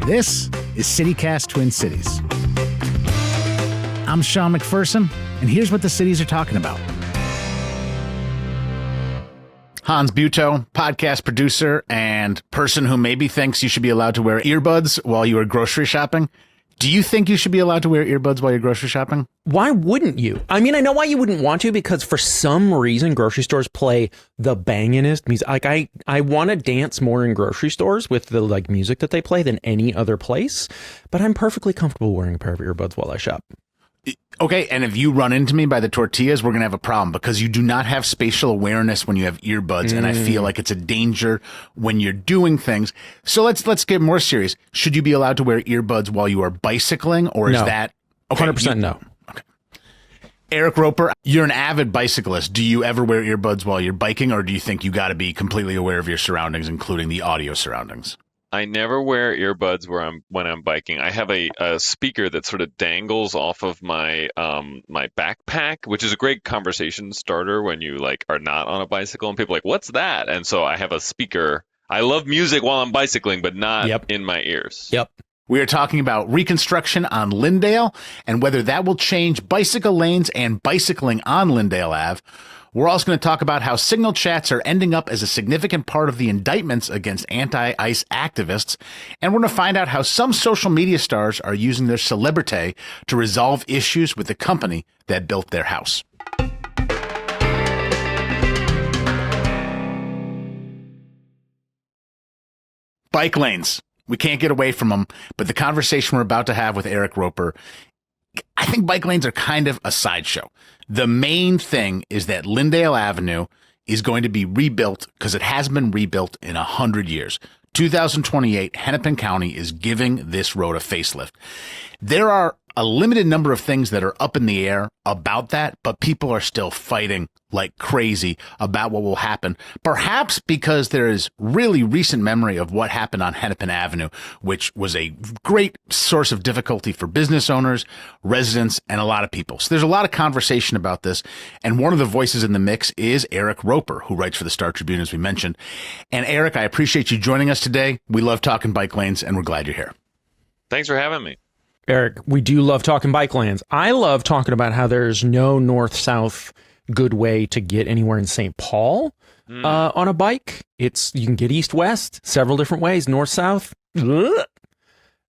This is CityCast Twin Cities. I'm Sean McPherson, and here's what the cities are talking about. Hans Buetow, podcast producer and person who maybe thinks you should be allowed to wear earbuds while you are grocery shopping. Do you think you should be allowed to wear earbuds while you're grocery shopping? Why wouldn't you? I mean, I know why you wouldn't want to, because for some reason, grocery stores play the bangingest music. Like, I want to dance more in grocery stores with the music that they play than any other place, but I'm perfectly comfortable wearing a pair of earbuds while I shop. Okay, and if you run into me by the tortillas, we're going to have a problem because you do not have spatial awareness when you have earbuds, and I feel like it's a danger when you're doing things. So let's get more serious. Should you be allowed to wear earbuds while you are bicycling, or is that... Okay, 100% no. Okay. Eric Roper, you're an avid bicyclist. Do you ever wear earbuds while you're biking, or do you think you got to be completely aware of your surroundings, including the audio surroundings? I never wear earbuds when I'm biking. I have a speaker that sort of dangles off of my my backpack, which is a great conversation starter when you are not on a bicycle and people are like, "What's that?" And so I have a speaker. I love music while I'm bicycling, but not in my ears. Yep. We are talking about reconstruction on Lyndale and whether that will change bicycle lanes and bicycling on Lyndale Ave. We're also going to talk about how signal chats are ending up as a significant part of the indictments against anti-ICE activists. And we're going to find out how some social media stars are using their celebrity to resolve issues with the company that built their house. Bike lanes. We can't get away from them, but the conversation we're about to have with Eric Roper, I think bike lanes are kind of a sideshow. The main thing is that Lyndale Avenue is going to be rebuilt because it hasn't been rebuilt in 100 years. 2028, Hennepin County is giving this road a facelift. There are a limited number of things that are up in the air about that, but people are still fighting like crazy about what will happen, perhaps because there is really recent memory of what happened on Hennepin Avenue, which was a great source of difficulty for business owners, residents, and a lot of people. So there's a lot of conversation about this, and one of the voices in the mix is Eric Roper, who writes for the Star Tribune, as we mentioned. And Eric, I appreciate you joining us today. We love talking bike lanes, and we're glad you're here. Thanks for having me. Eric, we do love talking bike lanes. I love talking about how there's no north-south good way to get anywhere in St. Paul on a bike. You can get east-west several different ways, north-south.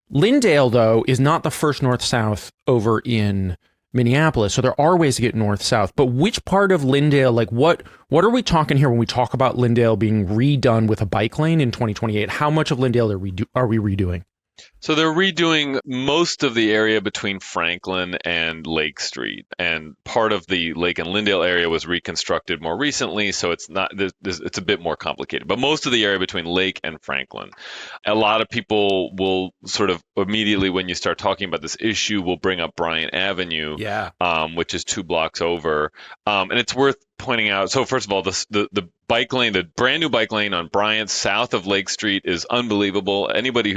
Lyndale, though, is not the first north-south over in Minneapolis, so there are ways to get north-south. But which part of Lyndale, what are we talking here when we talk about Lyndale being redone with a bike lane in 2028? How much of Lyndale are we redoing? So they're redoing most of the area between Franklin and Lake Street, and part of the Lake and Lyndale area was reconstructed more recently, so it's a bit more complicated. But most of the area between Lake and Franklin, a lot of people will sort of immediately, when you start talking about this issue, will bring up Bryant Avenue, which is 2 blocks over, and it's worth pointing out. So first of all, the bike lane, the brand new bike lane on Bryant south of Lake Street is unbelievable. Anybody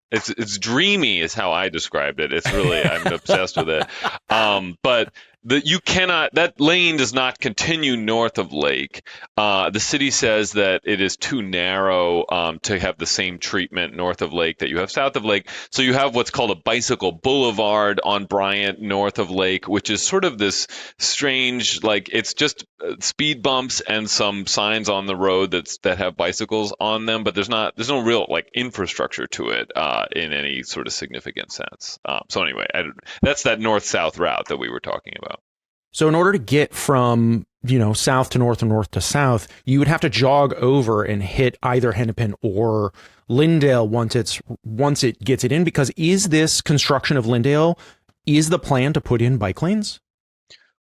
it's dreamy is how I described it. It's really, I'm obsessed with it. But that lane does not continue north of Lake. The city says that it is too narrow to have the same treatment north of Lake that you have south of Lake. So you have what's called a bicycle boulevard on Bryant north of Lake, which is sort of this strange, it's just speed bumps and some signs on the road that have bicycles on them, but there's no real infrastructure to it in any sort of significant sense. So anyway, that's that north-south route that we were talking about. So in order to get from, south to north and north to south, you would have to jog over and hit either Hennepin or Lyndale once it gets it in, because is this construction of Lyndale, is the plan to put in bike lanes?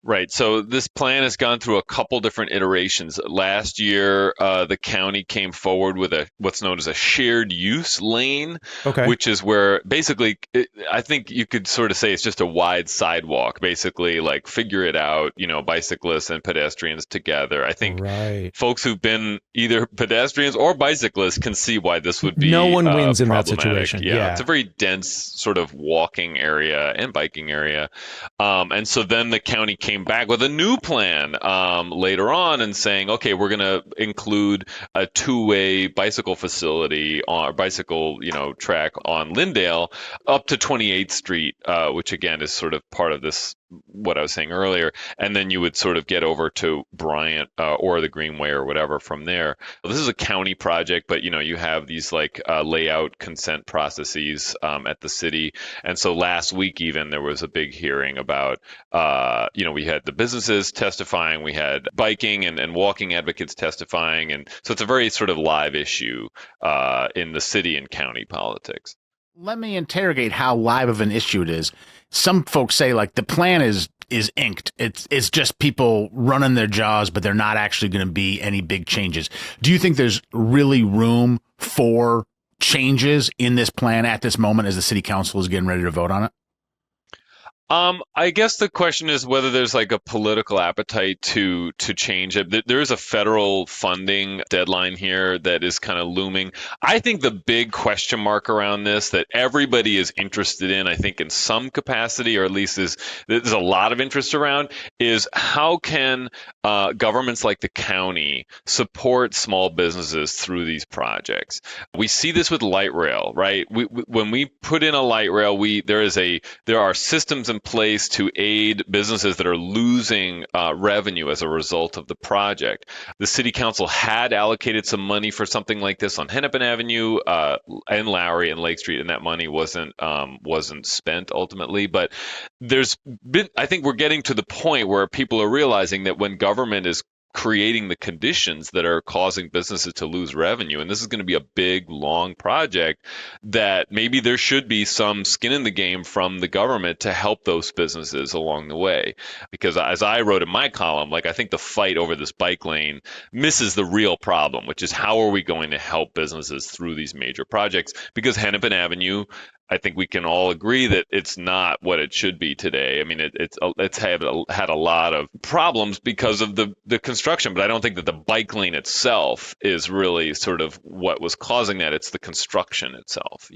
Right. So this plan has gone through a couple different iterations. Last year, the county came forward with what's known as a shared use lane, which is where basically I think you could sort of say it's just a wide sidewalk, basically figure it out, bicyclists and pedestrians together. I think folks who've been either pedestrians or bicyclists can see why this would be no one wins in that situation. Yeah, it's a very dense sort of walking area and biking area. And so then the county came came back with a new plan later on and saying, okay, we're going to include a two-way bicycle facility or bicycle, track on Lyndale up to 28th Street, which again is sort of part of this, what I was saying earlier. And then you would sort of get over to Bryant or the Greenway or whatever from there. This is a county project, but you have these like layout consent processes at the city. And so last week even there was a big hearing about, we had the businesses testifying, we had biking and walking advocates testifying. And so it's a very sort of live issue in the city and county politics. Let me interrogate how live of an issue it is. Some folks say like the plan is inked. It's just people running their jaws, but they're not actually going to be any big changes. Do you think there's really room for changes in this plan at this moment as the city council is getting ready to vote on it? I guess the question is whether there's like a political appetite to change it. There is a federal funding deadline here that is kind of looming. I think the big question mark around this that everybody is interested in, I think in some capacity, or at least there's a lot of interest around, is how can governments like the county support small businesses through these projects? We see this with light rail, right? When we put in a light rail, there are systems in place to aid businesses that are losing revenue as a result of the project. The city council had allocated some money for something like this on Hennepin Avenue and Lowry and Lake Street, and that money wasn't spent ultimately. But I think we're getting to the point where people are realizing that when government is creating the conditions that are causing businesses to lose revenue, and this is going to be a big, long project, that maybe there should be some skin in the game from the government to help those businesses along the way. Because as I wrote in my column, I think the fight over this bike lane misses the real problem, which is how are we going to help businesses through these major projects? Because Hennepin Avenue, I think we can all agree that it's not what it should be today. I mean, it's had a lot of problems because of the construction, but I don't think that the bike lane itself is really sort of what was causing that. It's the construction itself,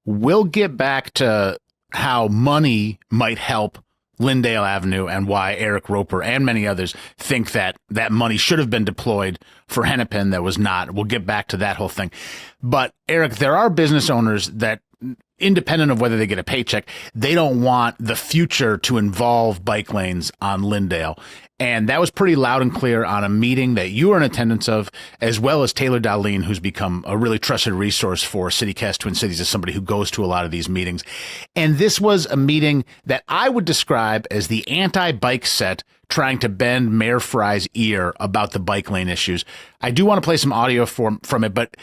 We'll get back to how money might help Lyndale Avenue and why Eric Roper and many others think that money should have been deployed for Hennepin that was not. We'll get back to that whole thing. But Eric, there are business owners that, independent of whether they get a paycheck, they don't want the future to involve bike lanes on Lyndale. And that was pretty loud and clear on a meeting that you were in attendance of, as well as Taylor Dahlin, who's become a really trusted resource for CityCast Twin Cities as somebody who goes to a lot of these meetings. And this was a meeting that I would describe as the anti-bike set trying to bend Mayor Fry's ear about the bike lane issues. I do want to play some audio from it, but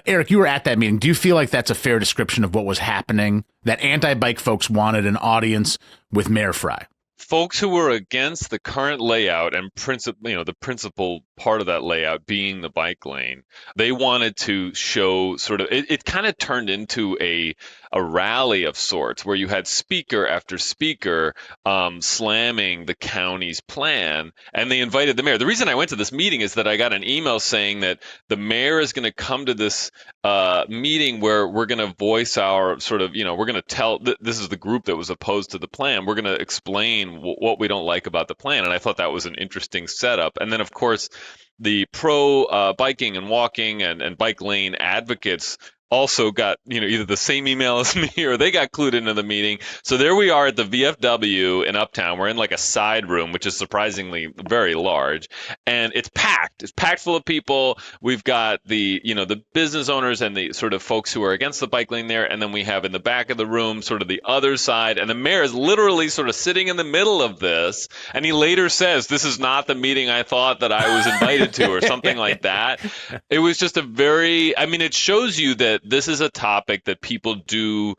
Eric, you were at that meeting. Do you feel like that's a fair description of what was happening? That anti-bike folks wanted an audience with Mayor Fry? Folks who were against the current layout and the principal part of that layout being the bike lane, they wanted to show sort of it kind of turned into a rally of sorts where you had speaker after speaker slamming the county's plan, and they invited the mayor. The reason I went to this meeting is that I got an email saying that the mayor is going to come to this meeting where we're going to voice our sort of, we're going to tell, this is the group that was opposed to the plan, we're going to explain what we don't like about the plan. And I thought that was an interesting setup. And then, of course, the pro biking and walking and bike lane advocates also got, either the same email as me or they got clued into the meeting. So there we are at the VFW in Uptown. We're in like a side room, which is surprisingly very large, and it's packed. It's packed full of people. We've got the business owners and the sort of folks who are against the bike lane there. And then we have in the back of the room, sort of the other side. And the mayor is literally sort of sitting in the middle of this. And he later says, "This is not the meeting I thought that I was invited to," or something like that. It was just it shows you that this is a topic that people do.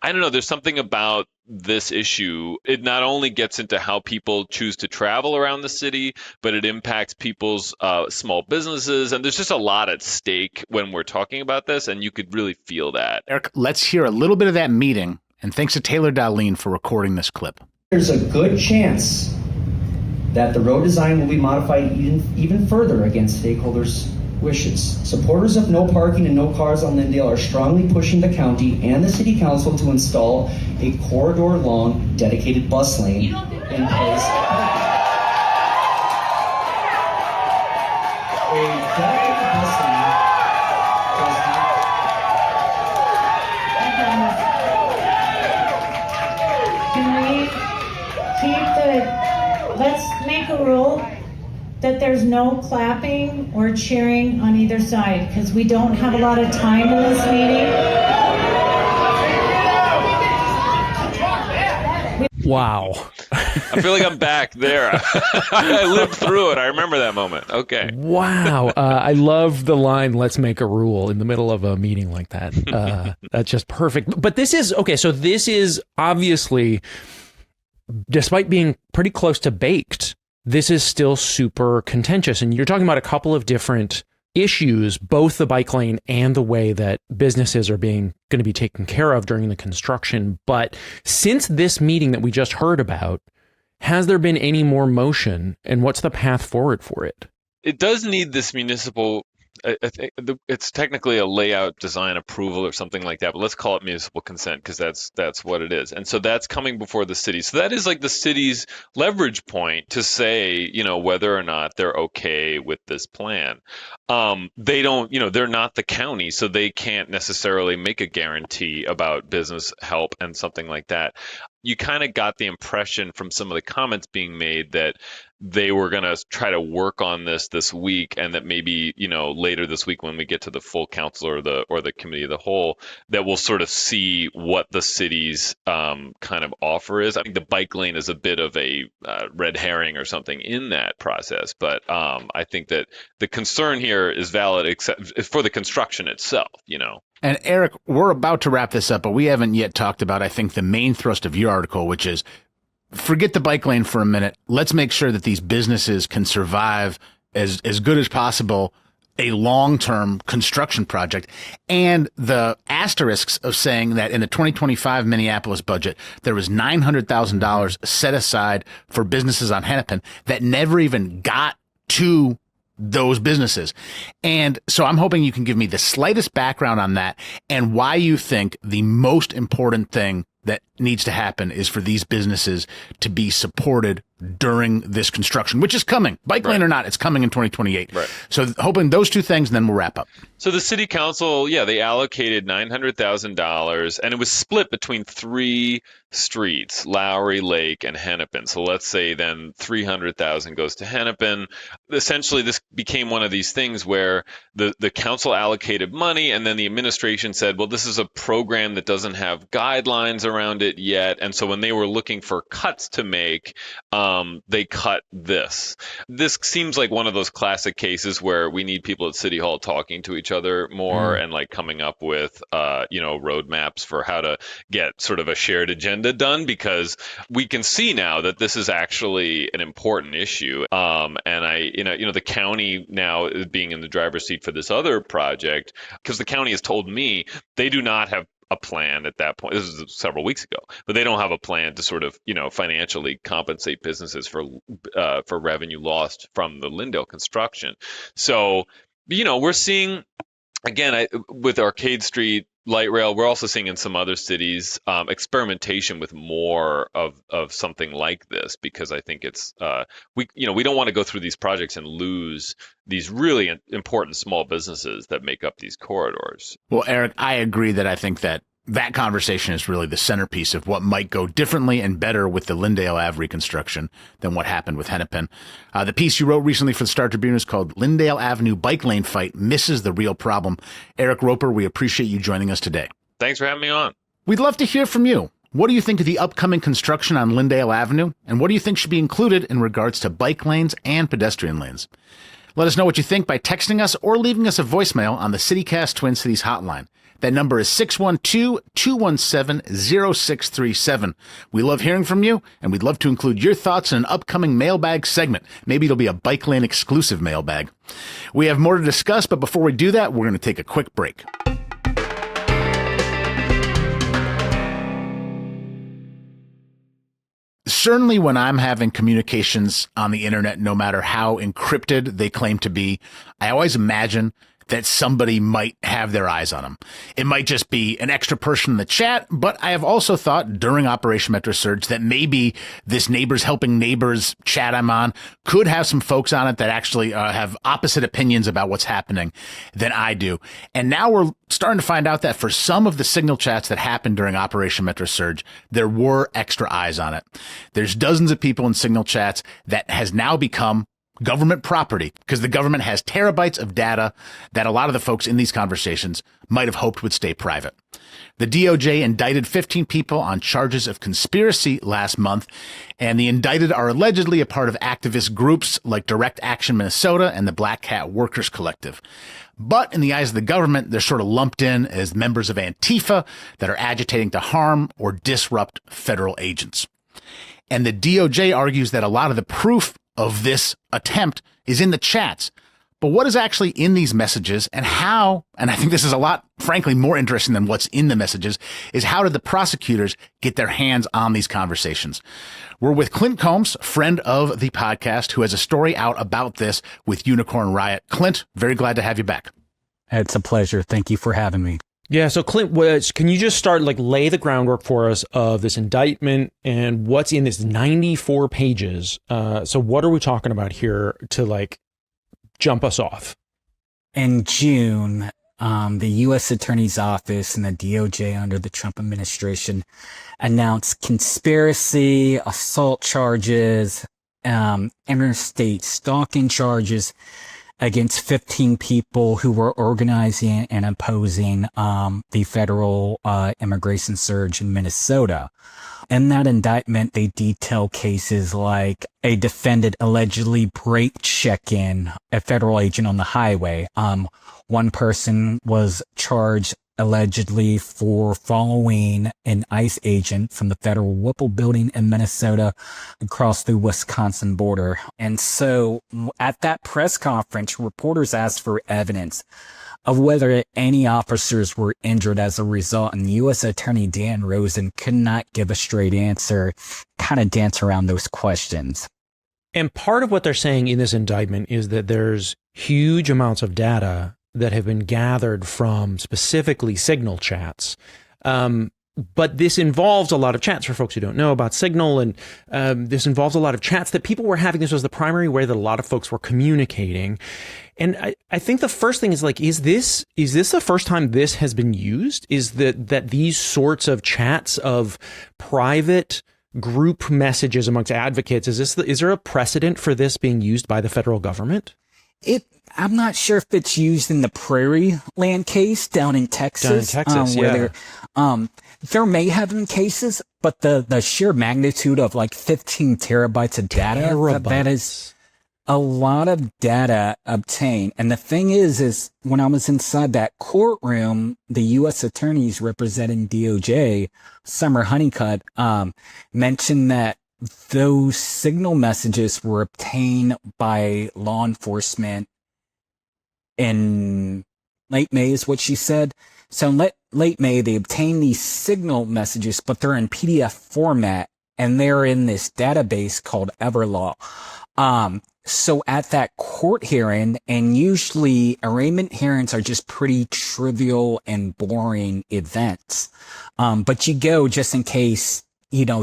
I don't know. There's something about this issue. It not only gets into how people choose to travel around the city, but it impacts people's small businesses. And there's just a lot at stake when we're talking about this. And you could really feel that. Eric, let's hear a little bit of that meeting. And thanks to Taylor Dahlin for recording this clip. There's a good chance that the road design will be modified even further against stakeholders' wishes. Supporters of no parking and no cars on Lyndale are strongly pushing the county and the city council to install a corridor-long dedicated bus lane in place. A dedicated bus lane does not. Can we let's make a rule that there's no clapping or cheering on either side, because we don't have a lot of time in this meeting. Wow. I feel like I'm back there. I lived through it. I remember that moment. Okay. Wow. I love the line, let's make a rule in the middle of a meeting like that. That's just perfect. But this is, okay, so this is obviously, despite being pretty close to baked, this is still super contentious. And you're talking about a couple of different issues, both the bike lane and the way that businesses are going to be taken care of during the construction. But since this meeting that we just heard about, has there been any more motion, and what's the path forward for it? It does need this municipal, I think it's technically a layout design approval or something like that, but let's call it municipal consent because that's what it is. And so that's coming before the city. So that is like the city's leverage point to say, whether or not they're okay with this plan. They don't, they're not the county, so they can't necessarily make a guarantee about business help and something like that. You kind of got the impression from some of the comments being made that they were going to try to work on this week, and that maybe later this week when we get to the full council or the committee of the whole, that we'll sort of see what the city's kind of offer is. I think the bike lane is a bit of a red herring or something in that process, but I think that the concern here is valid except for the construction itself. And Eric, we're about to wrap this up, but we haven't yet talked about, I think, the main thrust of your article, which is forget the bike lane for a minute. Let's make sure that these businesses can survive as good as possible a long-term construction project. And the asterisks of saying that in the 2025 Minneapolis budget, there was $900,000 set aside for businesses on Hennepin that never even got to those businesses. And so I'm hoping you can give me the slightest background on that and why you think the most important thing that needs to happen is for these businesses to be supported during this construction, which is coming. Bike lane or not, it's coming in 2028. Right. So hoping those two things, and then we'll wrap up. So the city council, they allocated $900,000, and it was split between three streets, Lowry, Lake, and Hennepin. So let's say then $300,000 goes to Hennepin. Essentially, this became one of these things where the council allocated money, and then the administration said, well, this is a program that doesn't have guidelines around it yet. And so when they were looking for cuts to make, they cut this. This seems like one of those classic cases where we need people at City Hall talking to each other more and like coming up with, roadmaps for how to get sort of a shared agenda done, because we can see now that this is actually an important issue. And the county now is being in the driver's seat for this other project, because the county has told me they do not have a plan at that point. This is several weeks ago, but they don't have a plan to sort of, financially compensate businesses for revenue lost from the Lyndale construction. So, we're seeing, again, with Arcade Street, light rail, we're also seeing in some other cities experimentation with more of something like this, because I think it's we don't want to go through these projects and lose these really important small businesses that make up these corridors. Well, Eric, I agree that I think that conversation is really the centerpiece of what might go differently and better with the Lyndale Ave reconstruction than what happened with Hennepin. The piece you wrote recently for the Star Tribune is called Lyndale Avenue Bike Lane Fight Misses the Real Problem. Eric Roper, we appreciate you joining us today. Thanks for having me on. We'd love to hear from you. What do you think of the upcoming construction on Lyndale Avenue? And what do you think should be included in regards to bike lanes and pedestrian lanes? Let us know what you think by texting us or leaving us a voicemail on the CityCast Twin Cities hotline. That number is 612-217-0637. We love hearing from you, and we'd love to include your thoughts in an upcoming mailbag segment. Maybe it'll be a bike lane exclusive mailbag. We have more to discuss, but before we do that, we're going to take a quick break. Certainly when I'm having communications on the internet, no matter how encrypted they claim to be, I always imagine that somebody might have their eyes on them. It might just be an extra person in the chat, but I have also thought during Operation Metro Surge that maybe this Neighbors Helping Neighbors chat I'm on could have some folks on it that actually have opposite opinions about what's happening than I do. And now we're starting to find out that for some of the signal chats that happened during Operation Metro Surge, there were extra eyes on it. There's dozens of people in signal chats that has now become government property because the government has terabytes of data that a lot of the folks in these conversations might have hoped would stay private. The DOJ indicted 15 people on charges of conspiracy last month, and the indicted are allegedly a part of activist groups like Direct Action Minnesota and the Black Cat Workers Collective. But in the eyes of the government, they're sort of lumped in as members of Antifa that are agitating to harm or disrupt federal agents. And the DOJ argues that a lot of the proof of this attempt is in the chats. But what is actually in these messages and how, and I think this is a lot, frankly, more interesting than what's in the messages, is how did the prosecutors get their hands on these conversations? We're with Clint Combs, friend of the podcast, who has a story out about this with Unicorn Riot. Clint, very glad to have you back. It's a pleasure. Thank you for having me. Yeah, so Clint, can you just start, lay the groundwork for us of this indictment and what's in this 94 pages? So what are we talking about here to, jump us off? In June, the U.S. Attorney's Office and the DOJ under the Trump administration announced conspiracy, assault charges, interstate stalking charges against 15 people who were organizing and opposing the federal immigration surge in Minnesota. In that indictment, they detail cases like a defendant allegedly brake checking a federal agent on the highway. One person was charged allegedly for following an ICE agent from the federal Whipple building in Minnesota across the Wisconsin border. And so at that press conference, reporters asked for evidence of whether any officers were injured as a result. And U.S. Attorney Dan Rosen could not give a straight answer, kind of dance around those questions. And part of what they're saying in this indictment is that there's huge amounts of data that have been gathered from specifically Signal chats. But this involves a lot of chats for folks who don't know about Signal. And this involves a lot of chats that people were having. This was the primary way that a lot of folks were communicating. And I think the first thing is is this the first time this has been used? Is that these sorts of chats of private group messages amongst advocates, is there a precedent for this being used by the federal government? I'm not sure if it's used in the Prairie Land case down in Texas. Yeah. There may have been cases, but the sheer magnitude of 15 terabytes of data, that is a lot of data obtained. And the thing is when I was inside that courtroom, the U.S. attorneys representing DOJ, Summer Honeycutt, mentioned that those Signal messages were obtained by law enforcement in late May is what she said. So in late May, they obtained these Signal messages, but they're in PDF format and they're in this database called Everlaw. So at that court hearing, and usually arraignment hearings are just pretty trivial and boring events. But you go just in case,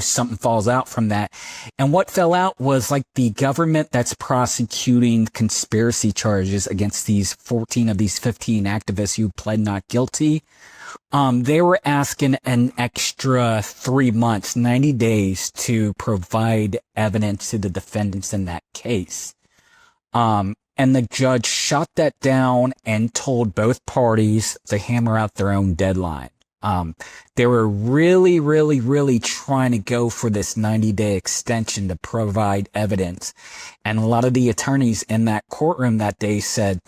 something falls out from that. And what fell out was the government that's prosecuting conspiracy charges against these 14 of these 15 activists who pled not guilty. They were asking an extra 3 months, 90 days to provide evidence to the defendants in that case. And the judge shot that down and told both parties to hammer out their own deadline. They were really, really, really trying to go for this 90-day extension to provide evidence. And a lot of the attorneys in that courtroom that day said,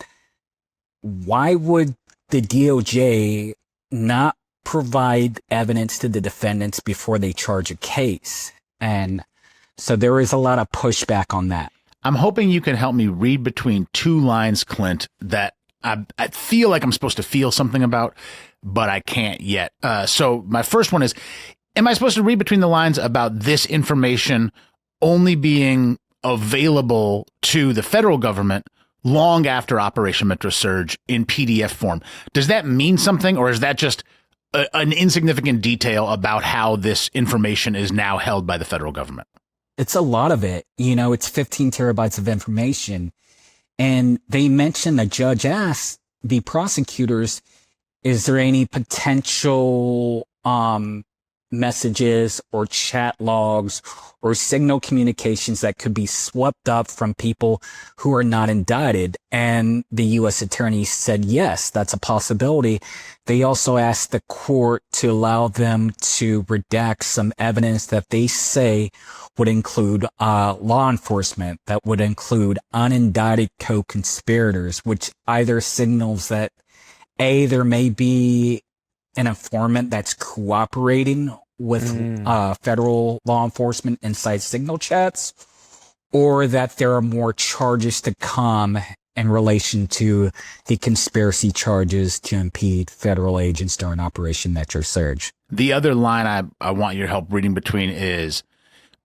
why would the DOJ not provide evidence to the defendants before they charge a case? And so there is a lot of pushback on that. I'm hoping you can help me read between two lines, Clint, that I feel like I'm supposed to feel something about, but I can't yet. So my first one is, am I supposed to read between the lines about this information only being available to the federal government long after Operation Metro Surge in PDF form. Does that mean something, or is that just an insignificant detail about how this information is now held by the federal government? It's a lot of it. It's 15 terabytes of information. And they mentioned, the judge asked the prosecutors, is there any potential messages or chat logs or signal communications that could be swept up from people who are not indicted? And the U.S. attorney said, yes, that's a possibility. They also asked the court to allow them to redact some evidence that they say would include law enforcement, that would include unindicted co-conspirators, which either signals that there may be an informant that's cooperating with federal law enforcement inside signal chats, or that there are more charges to come in relation to the conspiracy charges to impede federal agents during Operation Metro Surge. The other line I want your help reading between is,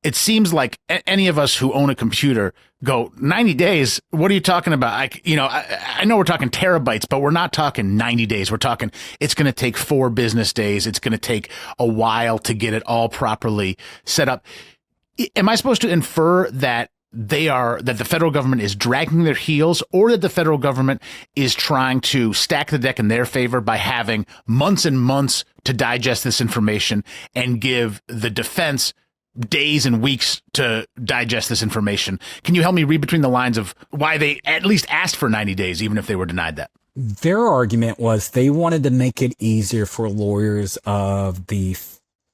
it seems like any of us who own a computer go, 90 days? What are you talking about? I know we're talking terabytes, but we're not talking 90 days. We're talking it's going to take 4 business days. It's going to take a while to get it all properly set up. Am I supposed to infer that that the federal government is dragging their heels, or that the federal government is trying to stack the deck in their favor by having months and months to digest this information and give the defense days and weeks to digest this information? Can you help me read between the lines of why they at least asked for 90 days, even if they were denied that? Their argument was they wanted to make it easier for lawyers of the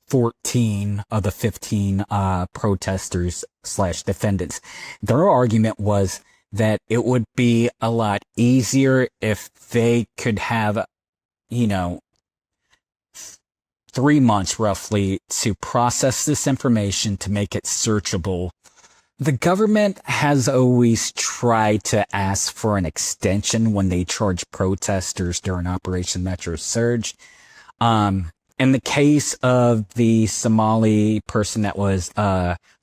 14 of the 15 protesters / defendants. Their argument was that it would be a lot easier if they could have, 3 months roughly to process this information to make it searchable. The government has always tried to ask for an extension when they charge protesters during Operation Metro Surge. In the case of the Somali person that was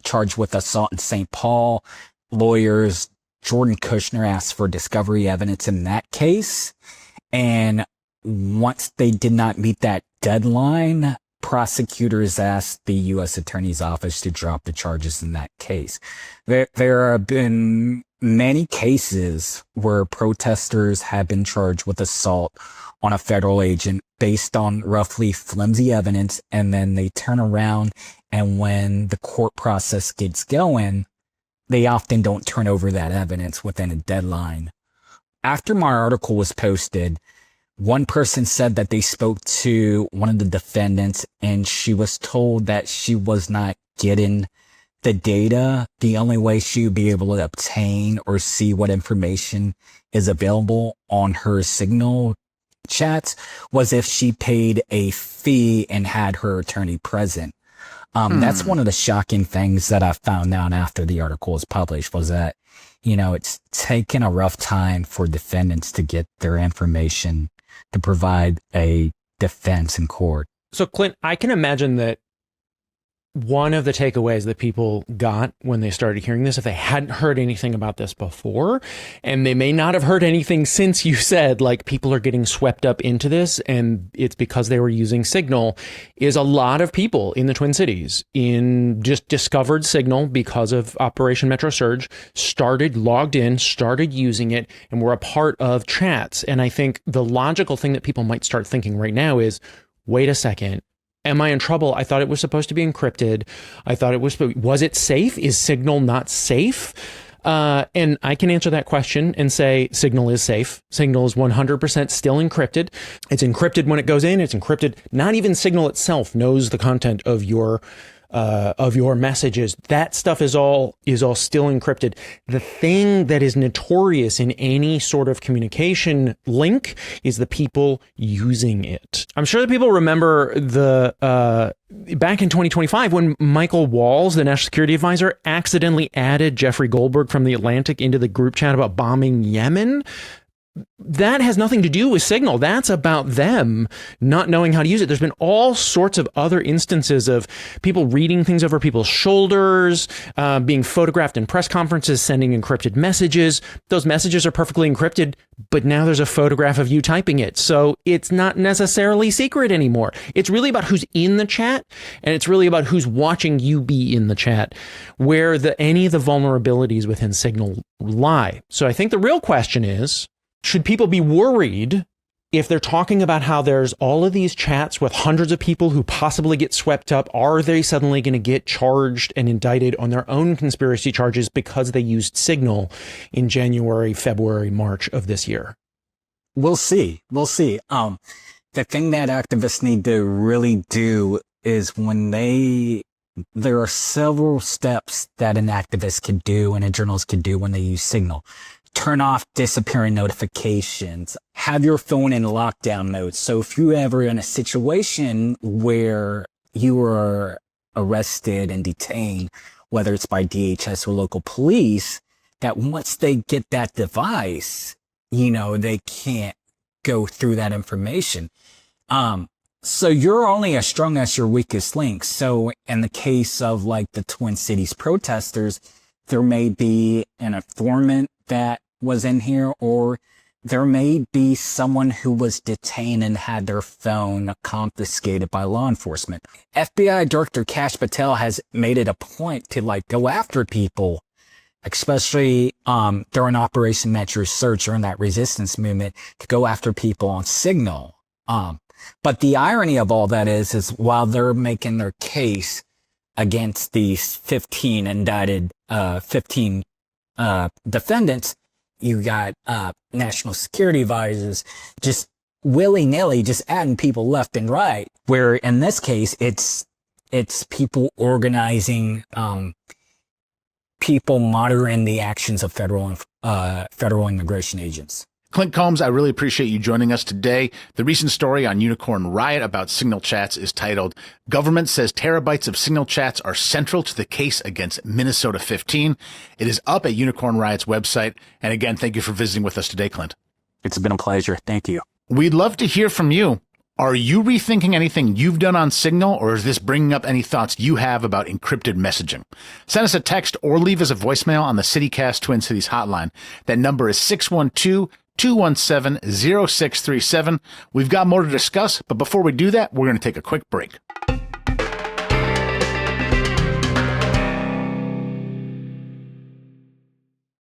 charged with assault in St. Paul, lawyers Jordan Kushner asked for discovery evidence in that case. And once they did not meet that deadline, prosecutors asked the U.S. Attorney's Office to drop the charges in that case. There have been many cases where protesters have been charged with assault on a federal agent based on roughly flimsy evidence, and then they turn around, and when the court process gets going, they often don't turn over that evidence within a deadline. After my article was posted, one person said that they spoke to one of the defendants, and she was told that she was not getting the data. The only way she would be able to obtain or see what information is available on her Signal chats was if she paid a fee and had her attorney present. That's one of the shocking things that I found out after the article was published, was that, it's taken a rough time for defendants to get their information to provide a defense in court. So, Clint, I can imagine that one of the takeaways that people got when they started hearing this, if they hadn't heard anything about this before, and they may not have heard anything since you said, like, people are getting swept up into this, and it's because they were using Signal, is a lot of people in the Twin Cities just discovered Signal because of Operation Metro Surge, logged in, started using it, and were a part of chats. And I think the logical thing that people might start thinking right now is, wait a second. Am I in trouble? I thought it was supposed to be encrypted. I thought was it safe? Is Signal not safe? And I can answer that question and say Signal is safe. Signal is 100% still encrypted. It's encrypted when it goes in. It's encrypted. Not even Signal itself knows the content of your messages. That stuff is all still encrypted. The thing that is notorious in any sort of communication link is the people using it. I'm sure that people remember back in 2025 when Michael Walls, the national security advisor, accidentally added Jeffrey Goldberg from The Atlantic into the group chat about bombing Yemen. that has nothing to do with Signal. That's about them not knowing how to use it. There's been all sorts of other instances of people reading things over people's shoulders, being photographed in press conferences, sending encrypted messages. Those messages are perfectly encrypted, but now there's a photograph of you typing it. So it's not necessarily secret anymore. It's really about who's in the chat, and it's really about who's watching you be in the chat, where any of the vulnerabilities within Signal lie. So I think the real question is, should people be worried if they're talking about how there's all of these chats with hundreds of people who possibly get swept up? Are they suddenly going to get charged and indicted on their own conspiracy charges because they used Signal in January, February, March of this year? We'll see. We'll see. The thing that activists need to really do is there are several steps that an activist could do and a journalist could do when they use Signal. Turn off disappearing notifications. Have your phone in lockdown mode. So if you're ever in a situation where you are arrested and detained, whether it's by DHS or local police, that once they get that device, they can't go through that information. So you're only as strong as your weakest link. So in the case of like the Twin Cities protesters, there may be an informant that was in here, or there may be someone who was detained and had their phone confiscated by law enforcement. FBI Director Kash Patel has made it a point to go after people, especially during Operation Metro Search or in that resistance movement, to go after people on Signal. But the irony of all that is while they're making their case against these 15 indicted, 15 defendants, you got national security advisors just willy-nilly just adding people left and right, where in this case it's people organizing, people monitoring the actions of federal immigration agents. Clint Combs, I really appreciate you joining us today. The recent story on Unicorn Riot about Signal chats is titled, "Government Says Terabytes of Signal Chats Are Central to the Case Against Minnesota 15. It is up at Unicorn Riot's website. And again, thank you for visiting with us today, Clint. It's been a pleasure. Thank you. We'd love to hear from you. Are you rethinking anything you've done on Signal, or is this bringing up any thoughts you have about encrypted messaging? Send us a text or leave us a voicemail on the CityCast Twin Cities hotline. That number is 612-217-0637. We've got more to discuss, but before we do that, we're going to take a quick break.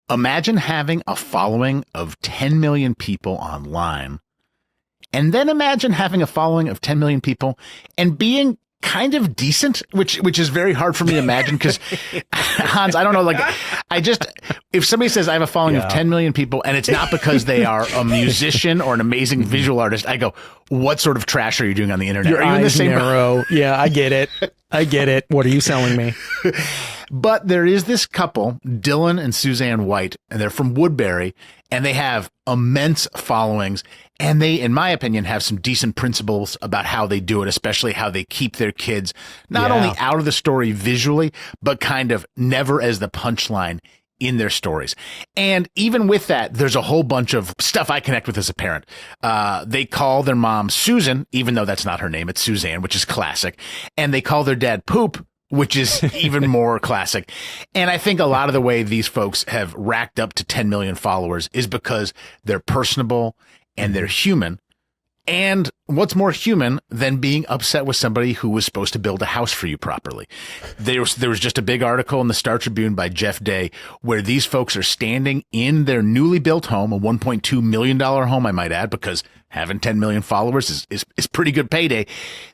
Imagine having a following of 10 million people online, and then imagine having a following of 10 million people and being kind of decent, which is very hard for me to imagine because Hans, I don't know, if somebody says I have a following of 10 million people and it's not because they are a musician or an amazing visual artist, I go, what sort of trash are you doing on the internet? Your are you in the same narrow? Yeah, I get it. What are you selling me? But there is this couple, Dylan and Suzanne White, and they're from Woodbury, and they have immense followings. And they, in my opinion, have some decent principles about how they do it, especially how they keep their kids not only out of the story visually, but kind of never as the punchline in their stories. And even with that, there's a whole bunch of stuff I connect with as a parent. They call their mom Susan, even though that's not her name. It's Suzanne, which is classic. And they call their dad Poop, which is even more classic. And I think a lot of the way these folks have racked up to 10 million followers is because they're personable and they're human. And what's more human than being upset with somebody who was supposed to build a house for you properly? There was just a big article in the Star Tribune by Jeff Day where these folks are standing in their newly built home, a $1.2 million home, I might add, because having 10 million followers is pretty good payday.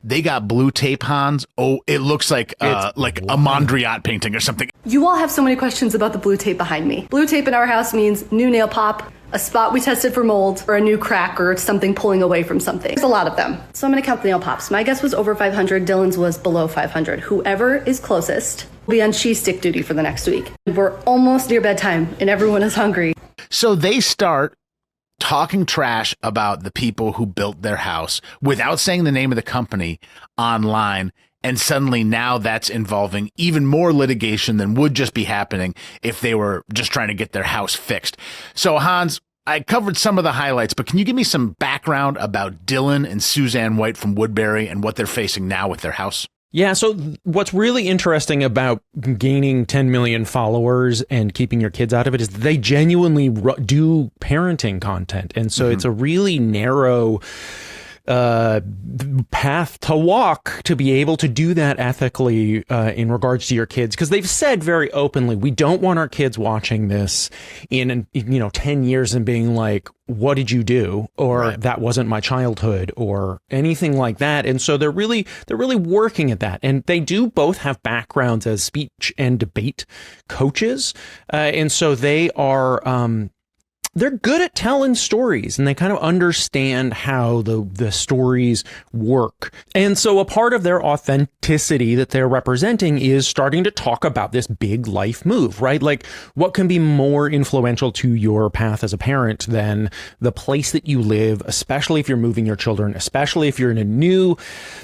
They got blue tape, Hans. Oh, it looks like a Mondrian painting or something. You all have so many questions about the blue tape behind me. Blue tape in our house means new nail pop, a spot we tested for mold, or a new crack, or something pulling away from something. There's a lot of them. So I'm gonna count the nail pops. My guess was over 500, Dylan's was below 500. Whoever is closest will be on cheese stick duty for the next week. We're almost near bedtime and everyone is hungry. So they start talking trash about the people who built their house without saying the name of the company online. And suddenly now that's involving even more litigation than would just be happening if they were just trying to get their house fixed. So Hans, I covered some of the highlights, but can you give me some background about Dylan and Suzanne White from Woodbury and what they're facing now with their house? Yeah, so what's really interesting about gaining 10 million followers and keeping your kids out of it is they genuinely do parenting content. And so it's a really narrow path to walk to be able to do that ethically in regards to your kids, because they've said very openly, we don't want our kids watching this in 10 years and being like, what did you do? Or that wasn't my childhood or anything like that. And so they're really working at that. And they do both have backgrounds as speech and debate coaches. And so they are they're good at telling stories, and they kind of understand how the stories work. And so a part of their authenticity that they're representing is starting to talk about this big life move, right? Like, what can be more influential to your path as a parent than the place that you live, especially if you're moving your children, especially if you're in a new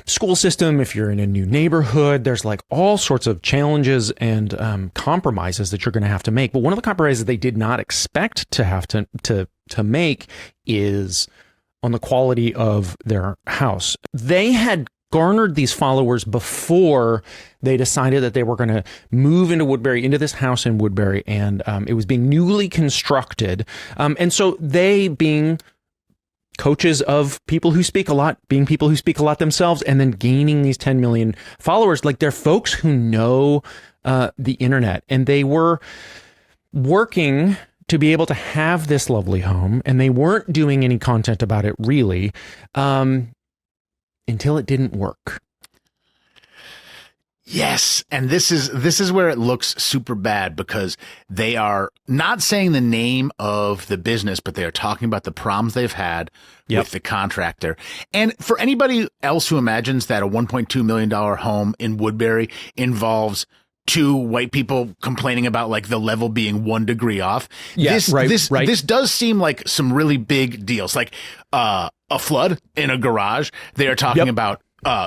school system, if you're in a new neighborhood. There's like all sorts of challenges and compromises that you're going to have to make. But one of the compromises they did not expect to have to make is on the quality of their house. They had garnered these followers before they decided that they were going to move into Woodbury, into this house in Woodbury, and it was being newly constructed. And so they, being coaches of people who speak a lot, being people who speak a lot themselves, and then gaining these 10 million followers, like, they're folks who know the internet, and they were working to be able to have this lovely home, and they weren't doing any content about it really until it didn't work. Yes, and this is where it looks super bad, because they are not saying the name of the business, but they are talking about the problems they've had with the contractor. And for anybody else who imagines that a $1.2 million home in Woodbury involves two white people complaining about like the level being 1 degree off. This does seem like some really big deals, like a flood in a garage. They are talking about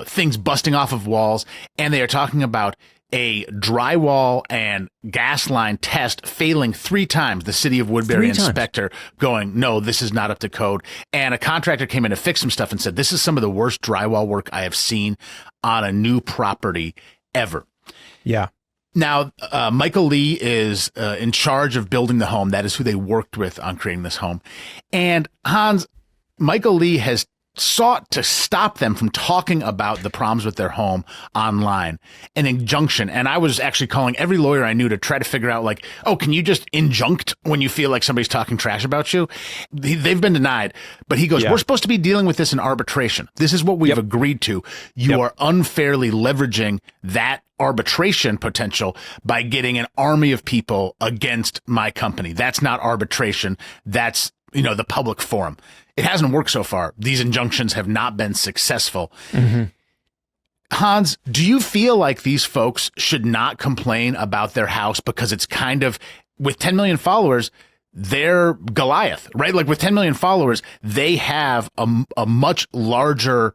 things busting off of walls, and they are talking about a drywall and gas line test failing 3 times. The city of Woodbury inspector going, no, this is not up to code. And a contractor came in to fix some stuff and said, this is some of the worst drywall work I have seen on a new property ever. Yeah. Now, Michael Lee is in charge of building the home. That is who they worked with on creating this home. And Hans, Michael Lee has sought to stop them from talking about the problems with their home online, an injunction. And I was actually calling every lawyer I knew to try to figure out, like, oh, can you just injunct when you feel like somebody's talking trash about you? They've been denied. But he goes, we're supposed to be dealing with this in arbitration. This is what we've agreed to. You are unfairly leveraging that arbitration potential by getting an army of people against my company. That's not arbitration. That's, the public forum. It hasn't worked so far. These injunctions have not been successful. Hans, do you feel like these folks should not complain about their house because it's kind of, with 10 million followers, they're Goliath, right? Like, with 10 million followers, they have a much larger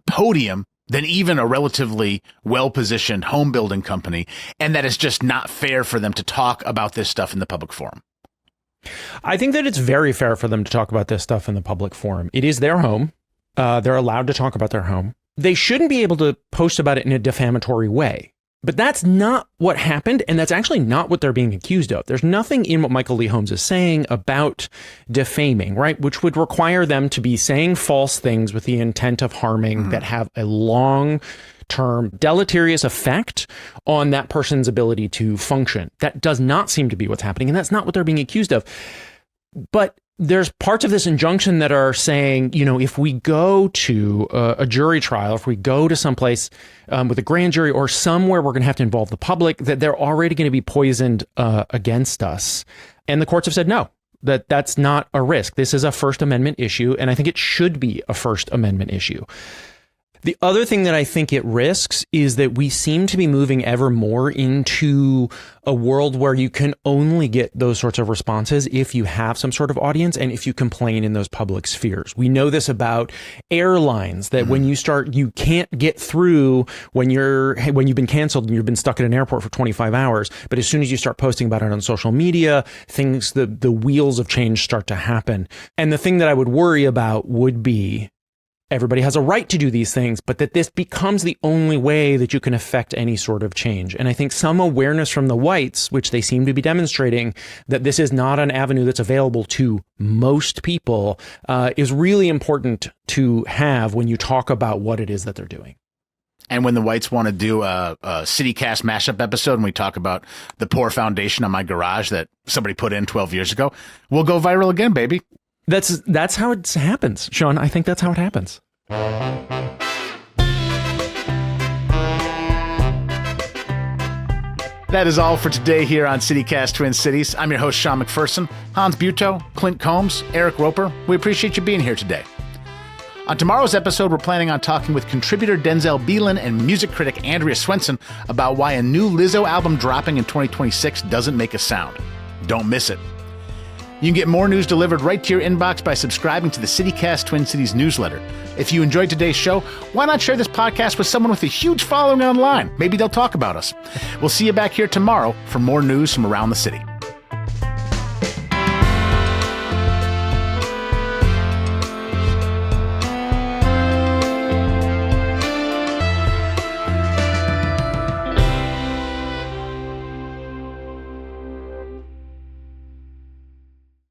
podium than even a relatively well-positioned home building company, and that it's just not fair for them to talk about this stuff in the public forum? I think that it's very fair for them to talk about this stuff in the public forum. It is their home. They're allowed to talk about their home. They shouldn't be able to post about it in a defamatory way. But that's not what happened, and that's actually not what they're being accused of. There's nothing in what Michael Lee Holmes is saying about defaming, right? Which would require them to be saying false things with the intent of harming that have a long-term deleterious effect on that person's ability to function. That does not seem to be what's happening, and that's not what they're being accused of. But there's parts of this injunction that are saying, if we go to a jury trial, if we go to someplace with a grand jury or somewhere we're going to have to involve the public, that they're already going to be poisoned against us. And the courts have said no, that's not a risk. This is a First Amendment issue, and I think it should be a First Amendment issue. The other thing that I think it risks is that we seem to be moving ever more into a world where you can only get those sorts of responses if you have some sort of audience and if you complain in those public spheres. We know this about airlines, that when you can't get through when you've been canceled and you've been stuck at an airport for 25 hours. But as soon as you start posting about it on social media, the wheels of change start to happen. And the thing that I would worry about would be everybody has a right to do these things, but that this becomes the only way that you can affect any sort of change. And I think some awareness from the whites, which they seem to be demonstrating, that this is not an avenue that's available to most people, is really important to have when you talk about what it is that they're doing. And when the whites want to do a CityCast mashup episode and we talk about the poor foundation on my garage that somebody put in 12 years ago, we'll go viral again, baby. That's how it happens, Sean. I think that's how it happens. That is all for today here on CityCast Twin Cities. I'm your host, Sean McPherson. Hans Buetow, Clint Combs, Eric Roper, we appreciate you being here today. On tomorrow's episode, we're planning on talking with contributor Denzel Beelan and music critic Andrea Swenson about why a new Lizzo album dropping in 2026 doesn't make a sound. Don't miss it. You can get more news delivered right to your inbox by subscribing to the CityCast Twin Cities newsletter. If you enjoyed today's show, why not share this podcast with someone with a huge following online? Maybe they'll talk about us. We'll see you back here tomorrow for more news from around the city.